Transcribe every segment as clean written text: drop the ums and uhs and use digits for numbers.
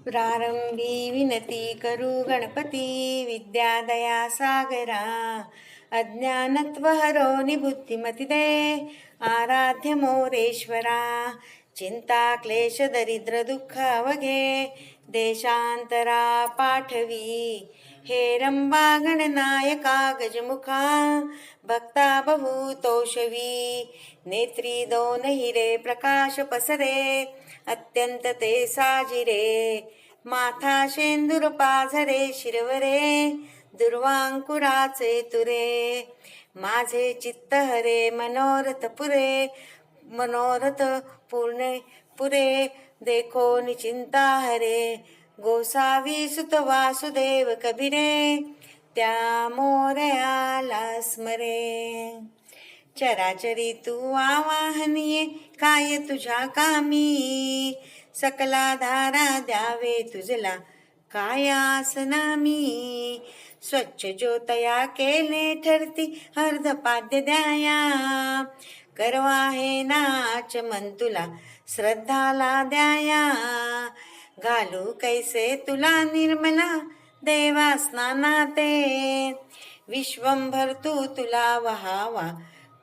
प्रारंभी विनती करू गणपती विद्यादया सागरा अज्ञानत्व हरो निबुद्धिमती दे आराध्य मोरेश्वरा चिंता क्लेश दरिद्र दुःख अवघे देशांतरा पाठवी हे रंबा गणनायका गजमुखा भक्ता बहुतोषवी नेत्री दोन हिरे प्रकाश पसरे अत्यंत ते साजिरे माथा शेंदूर पाझरे शिरवरे दुर्वांकुराचे तुरे माझे चित्त हरे मनोरथ पूर्ण पुरे देखो निचिंता हरे गोसावी सुत वासुदेव कबीरे त्या मोरयाला स्मरे चराचरी तू आवाहनीये काय तुझ्या कामी सकला धारा द्यावे तुझला काय आसनामी स्वच्छ ज्योतया केले ठरती अर्धपाद्य द्याया करवा हे नाच मन तुला श्रद्धाला द्याया घालू कैसे तुला निर्मला देवा स्नानाते विश्वंभर तू तुला वहावा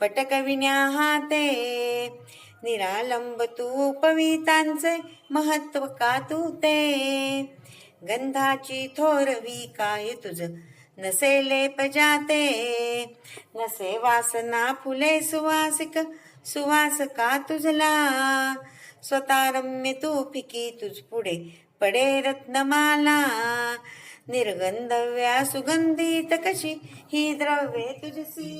पटकविण्या हाते निरालंब तू पवितांचे महत्व का तू ते गंधाची थोरवी काय तुझ नसे लेप जाते नसे वासना फुले सुवास का तुझला स्वतः रम्य तू फिकी तुझ पुढे पडे रत्नमाला निर्गंधव्या सुगंधित कशी ही द्रव्ये तुझसी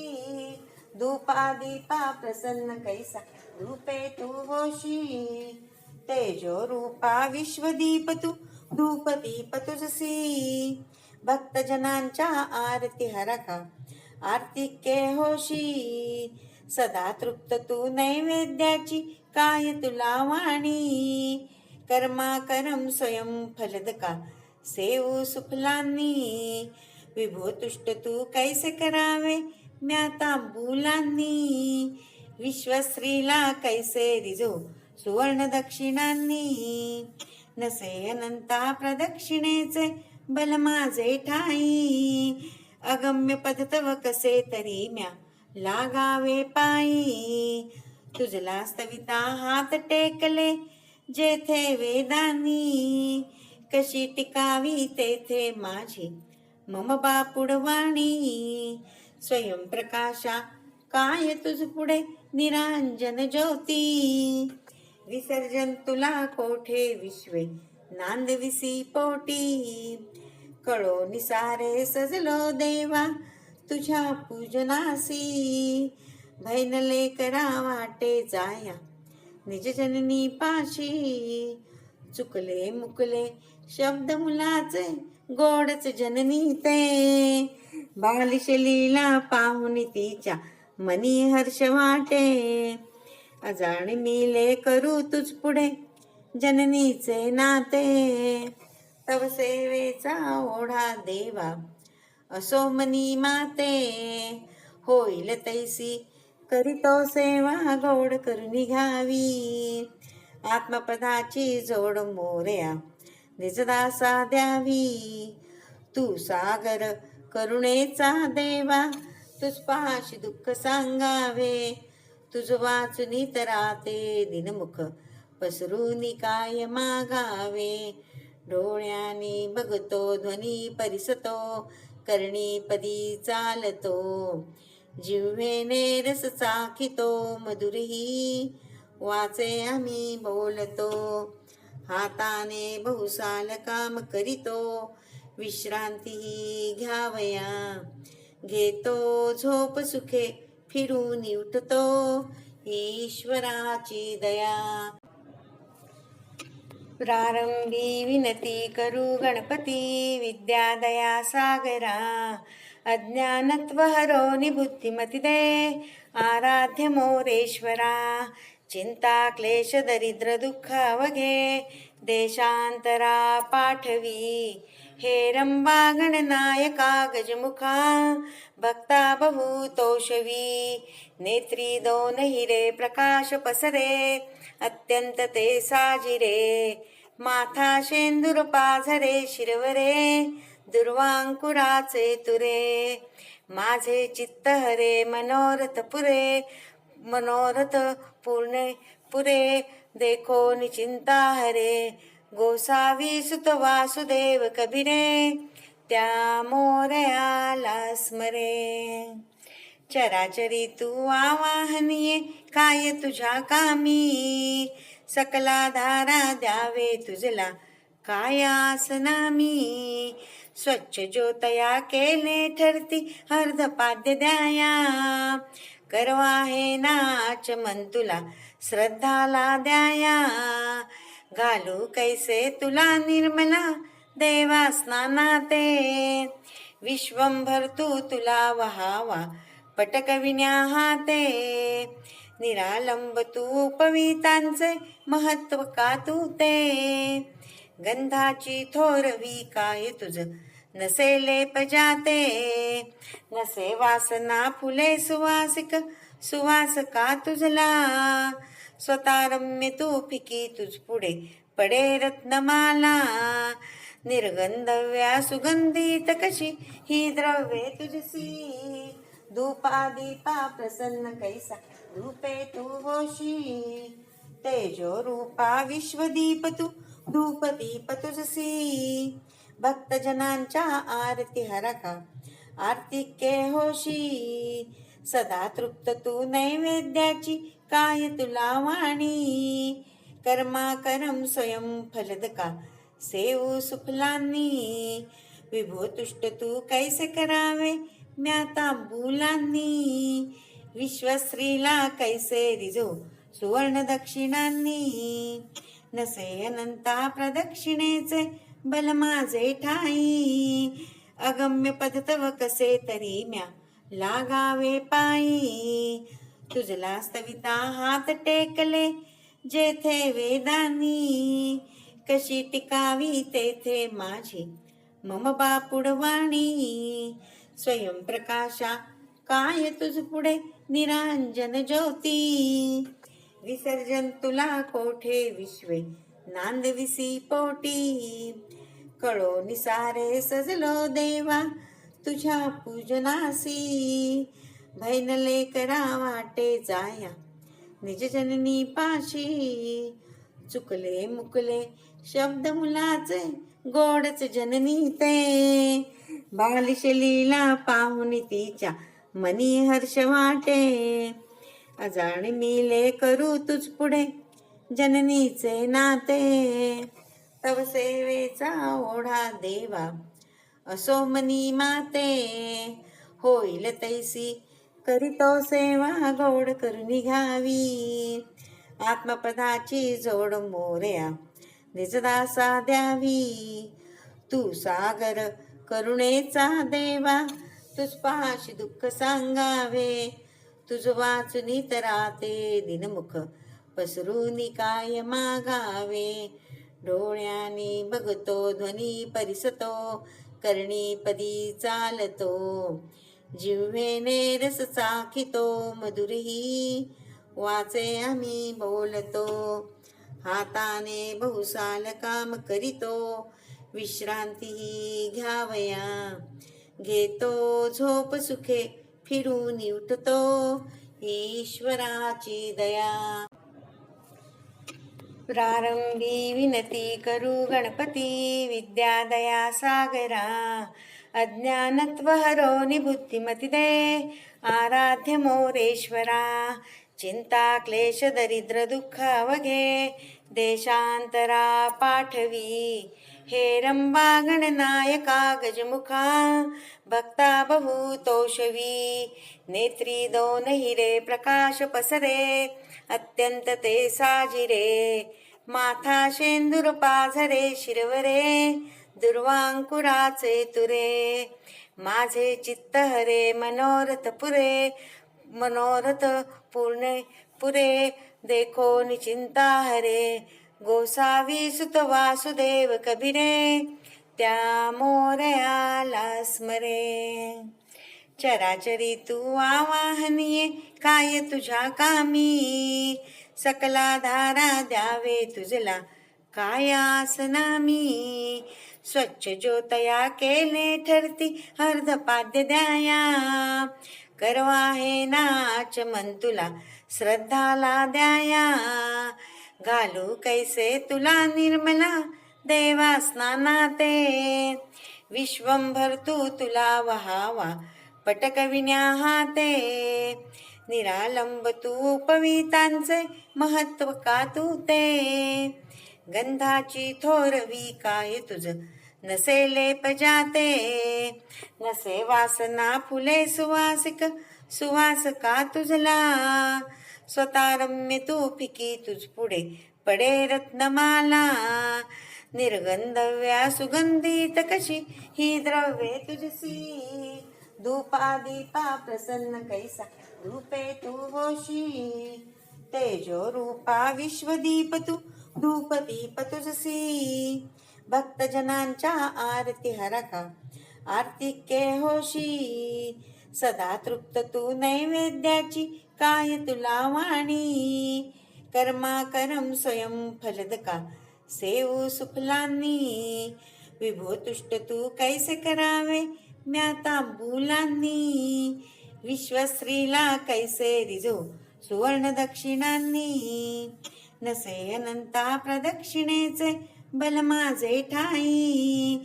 धूपा दीपा प्रसन्न कैसा धूपे तू होशी तेजो रूपा विश्वदीप तू धूप दीप तुझसी भक्तजनांच्या आरती हरका आर्तिके होशी सदा तृप्त तू नैवेद्याची काय तुला वाणी कर्मा करम स्वयं फलदका सेऊ सुफलांनी विभो तुष्ट तू कैसे करावे म्या तांबुलांनी विश्वश्रीला कैसे रिजो सुवर्ण दक्षिणांनी नसे अनंता प्रदक्षिणेचे बल माझे ठाई अगम्य पदतव कसे तरी म्या लागावे पायी तुझला स्तविता हात टेकले जेथे वेदानी कशी टिकावी तेथे माझी मम बापुडवाणी स्वयंप्रकाशा काय तुझ पुढे निरांजन ज्योती विसर्जन तुला कोठे विश्वे नांदविसी पोटी कळो निसारे सजलो देवा तुझ्या पूजनासी भैनले करा वाटे जाया निज जननी पाशी चुकले मुकले शब्द मुलाचे गोडच जननी ते बालिश लीला पाहुन तिच्या मनी हर्ष वाटे अजाण मिले करू तुझ पुढे जननीचे नाते तव सेवेचा ओढा देवा असो मनी माते होईल तैसी करीतो सेवा गोड करून घ्यावी आत्मपदाची जोड मोरया निजदासा द्यावी तू सागर करुणेचा देवा तुझ पाशी दुःख सांगावे तुझ वाचुनी तराते दिनमुख पसरून काय मागावे डोळ्यानी बघतो ध्वनी परिसतो करणी पदी चालतो जिव्हेने रस चाखितो मधुरही वाचे आम्ही बोलतो हाताने बहुसाल काम करीतो विश्रांती घ्यावया घेतो झोप सुखे फिरून उठतो ईश्वराची दया प्रारंभी विनती करू गणपती विद्यादया सागरा अज्ञानत्व हरो निबुद्धिमती दे आराध्य मोरेश्वरा चिंता क्लेश दरिद्र दुःख अवघे देशांतरा पाठवी हे रंबा गणनायका गजमुखा भक्ता बहुतोषवी नेत्री दोन हिरे प्रकाश पसरे अत्यंत ते साजिरे माथा शेंदूर पाझरे शिरवरे दुर्वांकुराचे तुरे. माझे चित्त हरे मनोरथ पुरे मनोरथ पूर्ण पुरे. देखो निचिंता हरे गोसावी सुत वासुदेव कबीरे. त्या मोरयाला स्मरे. चराचरी तू आवाहनीये काय तुझ्या कामी. सकला धारा द्यावे तुझला काय आसनामी. स्वच्छ ज्योतया केले ठरती अर्धपाद्य द्याया. करवा हे नाच मन तुला श्रद्धाला द्याया. घालू कैसे तुला निर्मला देवा स्नानाते. विश्वंभर तू तुला वहावा पटकविण्या हाते. निरालंब तू पवितांचे महत्व का तू ते. गंधाची थोरवी काय तुझ नसे लेप जाते. नसे वासना फुले सुवासिक सुवास का तुझला. स्वतः रम्य तू फिकी तुझ पुढे पडे रत्नमाला. निर्गंधव्या सुगंधित कशी ही द्रव्ये तुझसी. धूपा दीपा प्रसन्न कैसा रूपे तू होशी. तेजो रूपा विश्वदीप तू धूप दीप तुझसी. भक्तजनांच्या आरती हरका आर्तिके होशी. सदा तृप्त तू नैवेद्याची काय तुला वाणी. कर्मा करम स्वयं फलदका सेवू सुफलांनी. विभो तुष्ट तू कैसे करावे म्या तांबुलांनी. विश्वश्रीला कैसे रिजो सुवर्ण दक्षिणांनी. नसे अनंता प्रदक्षिणेचे बल माझे ठाई. अगम्य पद तव कसे तरी म्या लागावे पायी. तुझला स्तविता हात टेकले जेथे वेदानी. कशी टिकावी तेथे माझी मम बापुडवाणी. स्वयंप्रकाशा काय तुझ पुढे निरांजन ज्योती. विसर्जन तुला कोठे विश्वे नांदविसी पोटी. कळो निसारे सजलो देवा तुझ्या पूजनासी. भैनले करा वाटे जाया निज जननी पाशी. चुकले मुकले शब्द मुलाचे गोडच जननी ते. बालिश लीला पाहुनी तिच्या मनी हर्ष वाटे. अजाणी मिले करू तुझ पुढे जननीचे नाते. तव सेवेचा ओढा देवा असो मनी माते. होईल तैसी करीतो सेवा गोड करून घ्यावी. आत्मपदाची जोड मोरया निजदासा द्यावी. तू सागर करुणेचा देवा तुझ पाशी दुःख सांगावे. तुझ वाचुनी तराते दिनमुख पसरून काय मागावे. डोळ्यानी बघतो ध्वनी परिसतो करणी पदी चालतो. जिव्हेने रस चाखितो मधुरही वाचे आम्ही बोलतो. हाताने बहुसाल काम करीतो विश्रांती घ्यावया. घेतो झोप सुखे फिरून उठतो ईश्वराची दया. प्रारंभी विनती करू गणपती विद्या दया सागरा. अज्ञानत्व हरो निबुद्धिमती दे आराध्य मोरेश्वरा. चिंता क्लेश दरिद्र दुःख अवघे देशांतरा पाठवी. हे रंबा गणनायका गजमुखा भक्ता बहुतोषवी. नेत्री दोन हिरे प्रकाश पसरे अत्यंत ते साजिरे. माथा शेंदूर पाझरे शिरवरे दुर्वांकुराचे तुरे. माझे चित्त हरे मनोरथ पुरे मनोरथ पूर्ण पुरे. देखो निचिंता हरे गोसावी सुत वासुदेव कबीरे. त्या मोरयाला स्मरे. चराचरी तू आवाहनीये काय तुझ्या कामी. सकला धारा द्यावे तुझला कायासना मी स्वच्छ ज्योतया केले ठरती अर्धपाद्य द्याया करवा हे नाच मन तुला श्रद्धाला द्याया घालू कैसे तुला निर्मला देवा स्नानाते विश्वंभर तू तुला वहावा पटकविण्या हाते निरालंब तू पवितांचे महत्व का तू ते गंधाची थोरवी काय तुझ नसे लेप जाते नसे वासना फुले सुवासिक सुवास का तुझला स्वतः रम्य तू फिकी तुझ पुढे पडे रत्नमाला निर्गंधव्या सुगंधित कशी ही द्रव्ये तुझसी धूपा दीपा प्रसन्न कैसा धूपे तू होशी तेजो रूपा विश्वदीप तू धूप दीप तुझसी भक्तजनांच्या आरती हरका आर्तिके होशी सदा तृप्त तू नैवेद्याची काय तुला वाणी कर्मा करम स्वयं फलदका सेवू सुफलांनी विभो तुष्ट तू कैसे करावे म्या तांबुलांनी विश्वश्रीला कैसे रिजो सुवर्ण दक्षिणांनी नसे अनंता प्रदक्षिणेचे बल माझे ठाई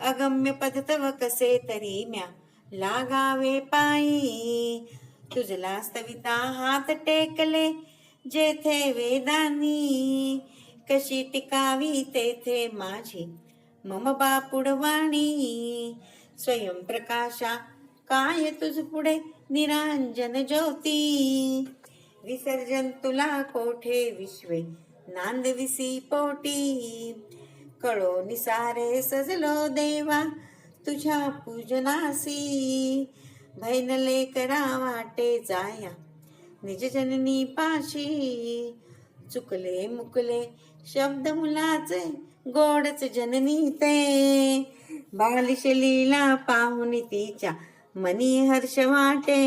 अगम्य पद तव कसे तरी म्या लागावे पायी तुझला स्तविता हात टेकले जेथे वेदानी कशी टिकावी तेथे माझी मम बापुडवाणी स्वयंप्रकाशा काय तुझ पुढे निरांजन ज्योती विसर्जन तुला कोठे विश्वे नांदविसी पोटी कळो निसारे सजलो देवा तुझ्या पूजनासी भैनले करा वाटे जाया निज जननी पाशी चुकले मुकले शब्द मुलाचे गोडच जननी ते बालिश लीला पाहून तिच्या मनी हर्ष वाटे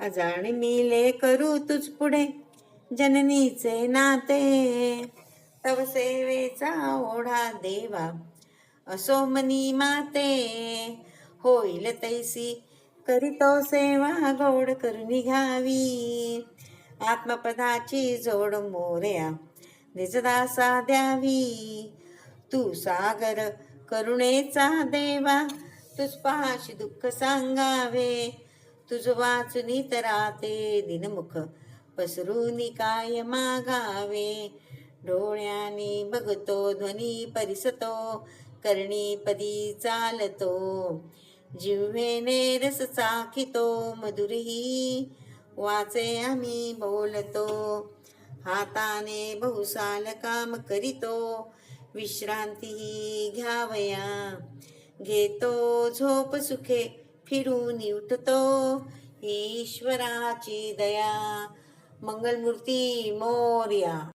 अजाण मिले करू तुझ पुढे जननीचे नाते तव सेवेचा ओढा देवा असो मनी माते होईल तैसी करीतो सेवा गोड करून घ्यावी आत्मपदाची जोड मोर्या निजदासा द्यावी तू सागर करुणेचा देवा तुझ पाशी दुःख सांगावे तुझ वाचुनी तराते दिनमुख पसरूनी काय मागावे डोळ्यानी बघतो ध्वनी परिसतो करणी पदी चालतो जिव्हेने रस चाखितो मधुरही वाचे आम्ही बोलतो हाताने बहुसाल काम करीतो विश्रांती घ्यावया घेतो झोप सुखे फिरून उठतो ईश्वराची दया मंगलमूर्ती मोरया.